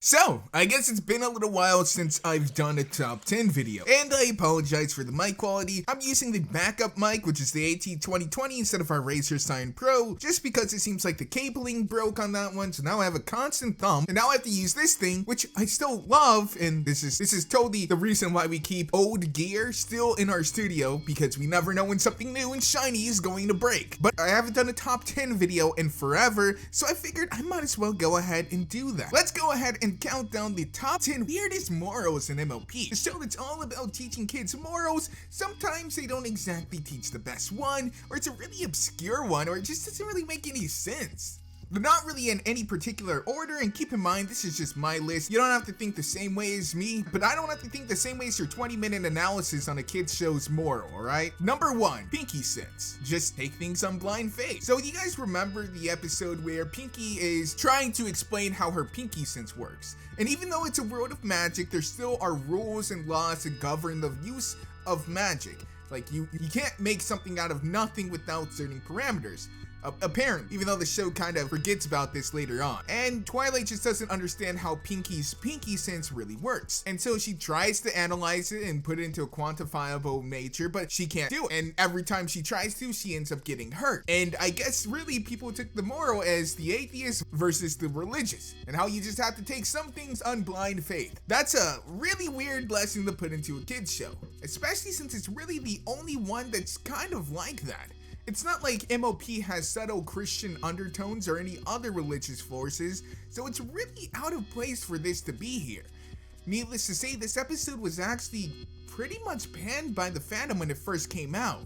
So, I guess it's been a little while since I've done a top 10 video, and I apologize for the mic quality. I'm using the backup mic, which is the AT2020 instead of our Razer Sign Pro, just because it seems like the cabling broke on that one, so now I have a constant thumb, and now I have to use this thing, which I still love, and this is totally the reason why we keep old gear still in our studio, because we never know when something new and shiny is going to break. But I haven't done a top 10 video in forever, so I figured I might as well go ahead and do that. Let's go ahead and count down the top 10 weirdest morals in MLP. The show that's all about teaching kids morals. Sometimes they don't exactly teach the best one, or it's a really obscure one, or it just doesn't really make any sense. They're not really in any particular order, and keep in mind, this is just my list. You don't have to think the same way as me, but I don't have to think the same way as your 20-minute analysis on a kid's show's moral, alright? Number 1, Binky Sense. Just take things on blind faith. So you guys remember the episode where Pinky is trying to explain how her Binky Sense works. And even though it's a world of magic, there still are rules and laws that govern the use of magic. Like, you can't make something out of nothing without certain parameters. Apparently, even though the show kind of forgets about this later on. And Twilight just doesn't understand how Pinky's Binky Sense really works. And so she tries to analyze it and put it into a quantifiable nature, but she can't do it. And every time she tries to, she ends up getting hurt. And I guess really people took the moral as the atheist versus the religious, and how you just have to take some things on blind faith. That's a really weird lesson to put into a kid's show, especially since it's really the only one that's kind of like that. It's not like MLP has subtle Christian undertones or any other religious forces, so it's really out of place for this to be here. Needless to say, this episode was actually pretty much panned by the fandom when it first came out.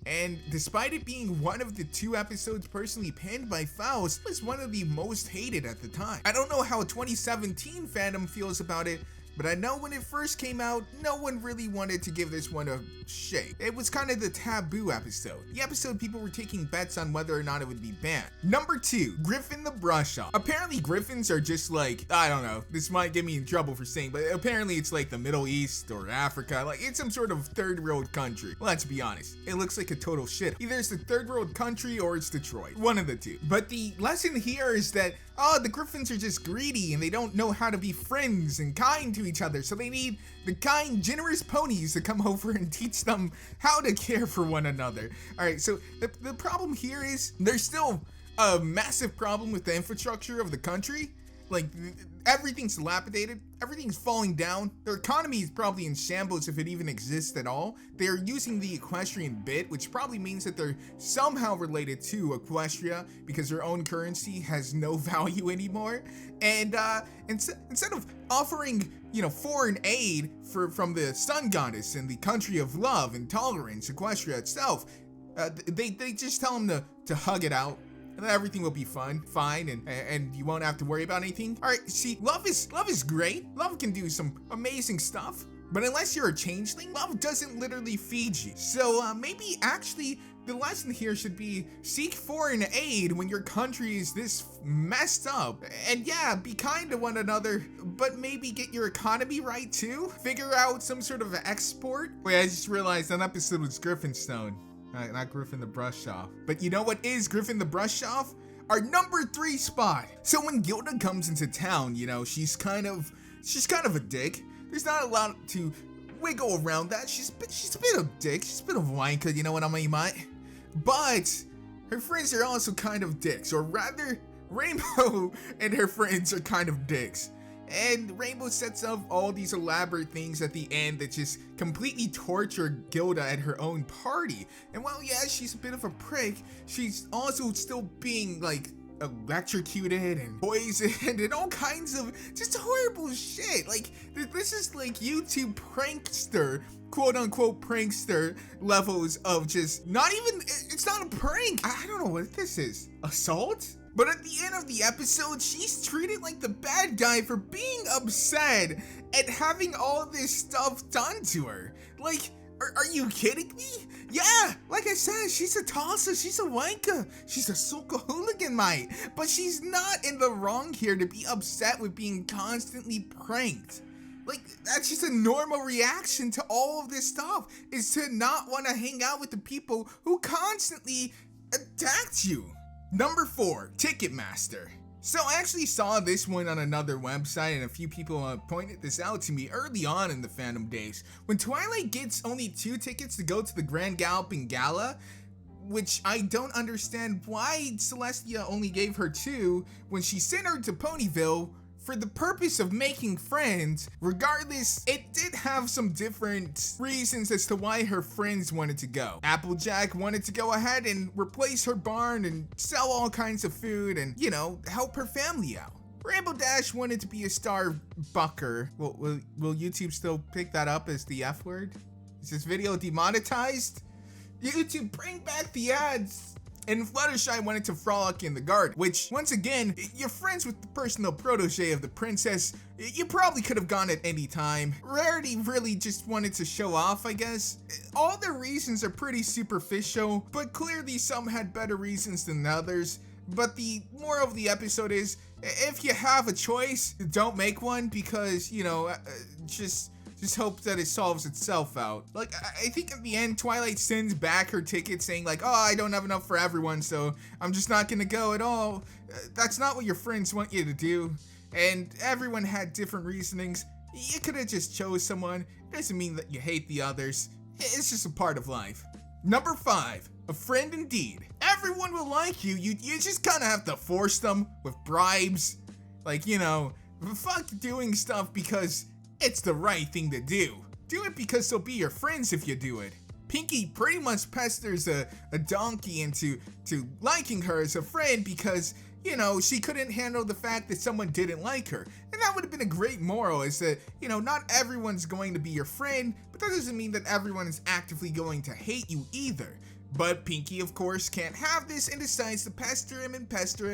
And despite it being one of the 2 episodes personally panned by Faust, it was one of the most hated at the time. I don't know how 2017 fandom feels about it, but I know when it first came out, no one really wanted to give this one a shake. It was kind of the taboo episode. The episode people were taking bets on whether or not it would be banned. Number 2, Griffin the Brushoff. Apparently Griffins are just like, I don't know, this might get me in trouble for saying, but apparently it's like the Middle East or Africa, like it's some sort of third world country. Let's be honest, it looks like a total shit. Either it's the third world country or it's Detroit, one of the two. But the lesson here is that, the Griffins are just greedy and they don't know how to be friends and kind to each other, so they need the kind, generous ponies to come over and teach them how to care for one another. Alright, so the problem here is there's still a massive problem with the infrastructure of the country. Like, everything's dilapidated, everything's falling down, their economy is probably in shambles if it even exists at all. They're using the equestrian bit, which probably means that they're somehow related to Equestria because their own currency has no value anymore. And instead of offering, foreign aid from the sun goddess and the country of love and tolerance, Equestria itself, they just tell them to hug it out. And then everything will be fine, and you won't have to worry about anything. All right, see, love is great. Love can do some amazing stuff, but unless you're a changeling, love doesn't literally feed you. So maybe actually the lesson here should be seek foreign aid when your country is this messed up. And yeah, be kind to one another, but maybe get your economy right too. Figure out some sort of export. Wait, I just realized that episode was Griffinstone. Not Griffin the Brushoff. But you know what is Griffin the Brushoff? Our number 3 spot. So when Gilda comes into town, she's kind of a dick. There's not a lot to wiggle around that. She's a bit of a dick. She's a bit of a Weykna, you know what I mean, mate? But her friends are also kind of dicks, or rather, Rainbow and her friends are kind of dicks. And Rainbow sets up all these elaborate things at the end that just completely torture Gilda at her own party. And while yeah, she's a bit of a prick, she's also still being like electrocuted and poisoned and all kinds of just horrible shit. Like, this is like YouTube prankster, quote unquote prankster levels of just not even, it's not a prank. I don't know what this is. Assault? But at the end of the episode, she's treated like the bad guy for being upset at having all this stuff done to her. Like, are you kidding me? Yeah, like I said, she's a tosser, she's a Weykna, she's a Soka hooligan, mate. But she's not in the wrong here to be upset with being constantly pranked. Like, that's just a normal reaction to all of this stuff, is to not want to hang out with the people who constantly attacked you. Number 4, Ticketmaster. So I actually saw this one on another website, and a few people pointed this out to me early on in the fandom days. When Twilight gets only 2 tickets to go to the Grand Galloping Gala, which I don't understand why Celestia only gave her 2 when she sent her to Ponyville for the purpose of making friends. Regardless, it did have some different reasons as to why her friends wanted to go. Applejack wanted to go ahead and replace her barn and sell all kinds of food and, you know, help her family out. Rainbow Dash wanted to be a star bucker. Will YouTube still pick that up as the F word? Is this video demonetized? YouTube, bring back the ads. And Fluttershy wanted to frolic in the garden, which, once again, you're friends with the personal protege of the princess. You probably could have gone at any time. Rarity really just wanted to show off, I guess. All their reasons are pretty superficial, but clearly some had better reasons than others. But the moral of the episode is, if you have a choice, don't make one, because, you know, just hope that it solves itself out. Like, I think at the end, Twilight sends back her ticket saying like, oh, I don't have enough for everyone, so I'm just not gonna go at all. That's not what your friends want you to do. And everyone had different reasonings. You could have just chose someone. It doesn't mean that you hate the others. It's just a part of life. Number 5, a friend indeed. Everyone will like you. You just kind of have to force them with bribes. Like, you know, fuck doing stuff because it's the right thing to do. Do it because they'll be your friends if you do it. Pinky pretty much pesters a donkey into liking her as a friend because, you know, she couldn't handle the fact that someone didn't like her. And that would have been a great moral, is that, you know, not everyone's going to be your friend, but that doesn't mean that everyone is actively going to hate you either. But Pinky, of course, can't have this and decides to pester him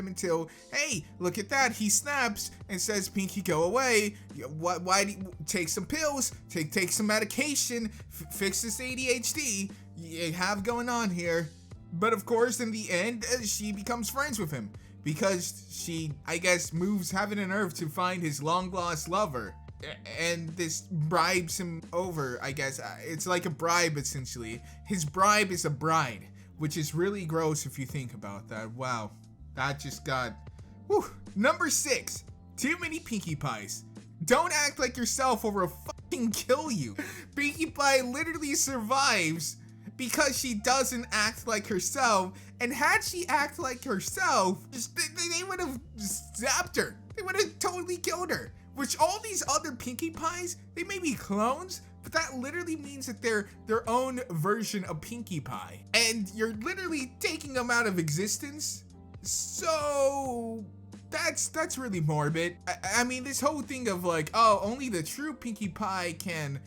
until, hey, look at that, he snaps and says, Pinky, go away. Why do you take some pills, take some medication, fix this ADHD you have going on here. But of course, in the end, she becomes friends with him because she, I guess, moves heaven and earth to find his long-lost lover. And this bribes him over, I guess. It's like a bribe, essentially. His bribe is a bride, which is really gross if you think about that. Wow. That just got... Whew. Number 6. Too many Pinkie Pies. Don't act like yourself or we'll fucking kill you. Pinkie Pie literally survives because she doesn't act like herself. And had she acted like herself, they would have zapped her. They would have totally killed her. Which all these other Pinkie Pies, they may be clones, but that literally means that they're their own version of Pinkie Pie. And you're literally taking them out of existence. So that's really morbid. I mean, this whole thing of like, oh, only the true Pinkie Pie can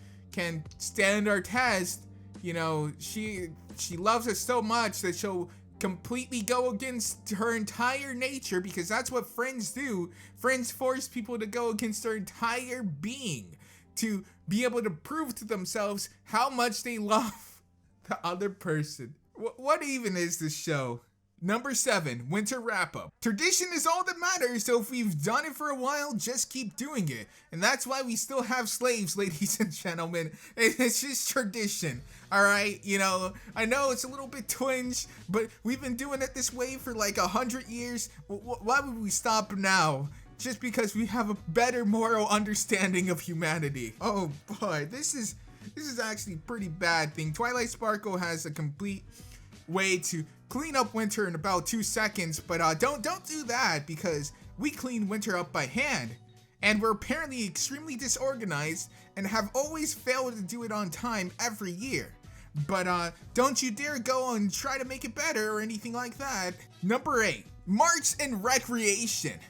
stand our test. You know, she loves us so much that she'll completely go against her entire nature, because that's what friends do. Friends force people to go against their entire being to be able to prove to themselves how much they love the other person. What even is this show? Number 7, winter wrap-up. Tradition is all that matters, so if we've done it for a while, just keep doing it. And that's why we still have slaves, ladies and gentlemen. It's just tradition, alright? You know, I know it's a little bit twinge, but we've been doing it this way for like 100 years. Why would we stop now? Just because we have a better moral understanding of humanity. Oh boy, this is actually a pretty bad thing. Twilight Sparkle has a complete way to clean up winter in about 2 seconds, but don't do that, because we clean winter up by hand, and we're apparently extremely disorganized and have always failed to do it on time every year. But don't you dare go and try to make it better or anything like that. Number 8, marks and recreation.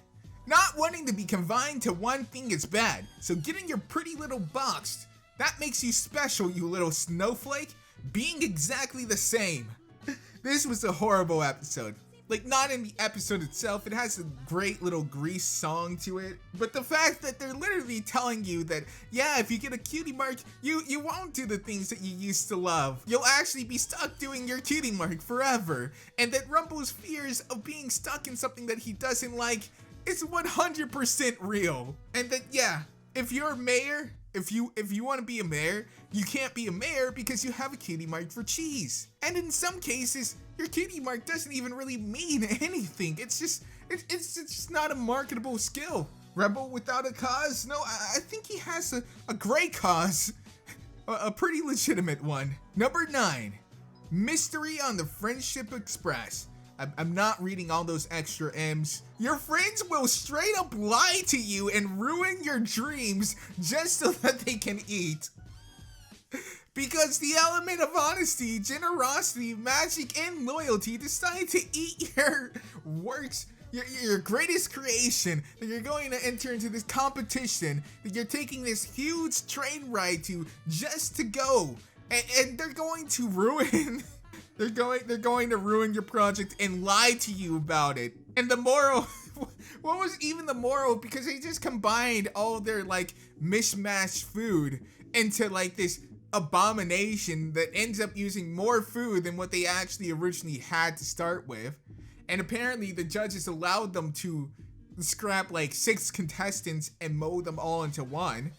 Not wanting to be confined to one thing is bad, so getting your pretty little box, that makes you special, you little snowflake. Being exactly the same. This was a horrible episode. Like, not in the episode itself, it has a great little Grease song to it, but the fact that they're literally telling you that, yeah, if you get a cutie mark, you won't do the things that you used to love. You'll actually be stuck doing your cutie mark forever, and that Rumple's fears of being stuck in something that he doesn't like is 100% real. And that, yeah, if you're mayor, If you want to be a mayor, you can't be a mayor because you have a cutie mark for cheese. And in some cases, your cutie mark doesn't even really mean anything. It's just not a marketable skill. Rebel without a cause? No, I think he has a great cause. A pretty legitimate one. Number 9, mystery on the Friendship Express. I'm not reading all those extra M's. Your friends will straight up lie to you and ruin your dreams just so that they can eat. Because the element of honesty, generosity, magic, and loyalty decide to eat your works, your greatest creation, that you're going to enter into this competition, that you're taking this huge train ride to just to go. And they're going to ruin... They're going to ruin your project and lie to you about it. And the moral, what was even the moral? Because they just combined all their like mishmash food into like this abomination that ends up using more food than what they actually originally had to start with. And apparently the judges allowed them to scrap like 6 contestants and mold them all into one.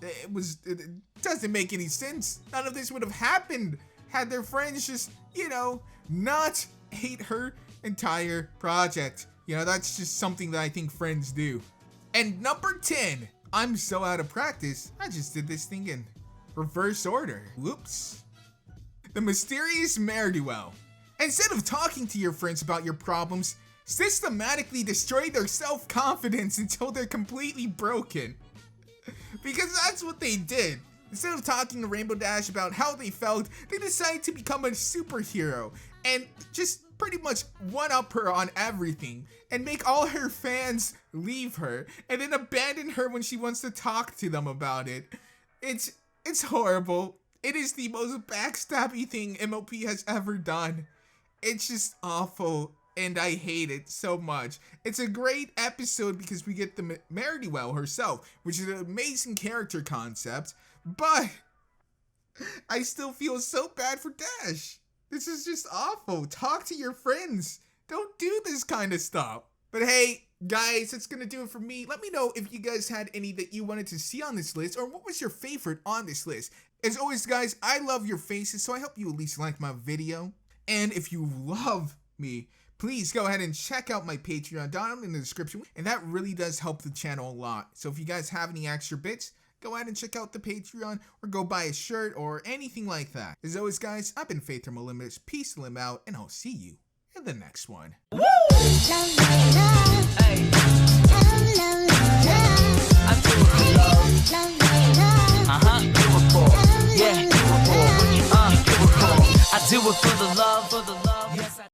It doesn't make any sense. None of this would have happened had their friends just, not hate her entire project. That's just something that I think friends do. And number 10, I'm so out of practice, I just did this thing in reverse order. Whoops. The mysterious ne'er-do-well. Instead of talking to your friends about your problems, systematically destroy their self-confidence until they're completely broken. Because that's what they did. Instead of talking to Rainbow Dash about how they felt, they decided to become a superhero and just pretty much one-up her on everything and make all her fans leave her and then abandon her when she wants to talk to them about it. It's horrible. It is the most backstabby thing MLP has ever done. It's just awful and I hate it so much. It's a great episode because we get the ne'er-do-well herself, which is an amazing character concept. But I still feel so bad for Dash. This is just awful. Talk to your friends. Don't do this kind of stuff. But hey, guys, that's gonna do it for me. Let me know if you guys had any that you wanted to see on this list or what was your favorite on this list. As always, guys, I love your faces, so I hope you at least like my video. And if you love me, please go ahead and check out my Patreon down in the description. And that really does help the channel a lot. So if you guys have any extra bits, go ahead and check out the Patreon or go buy a shirt or anything like that. As always, guys, I've been Faith from Moliminous. Peace, Lim out, and I'll see you in the next one. Woo! I do it for the love.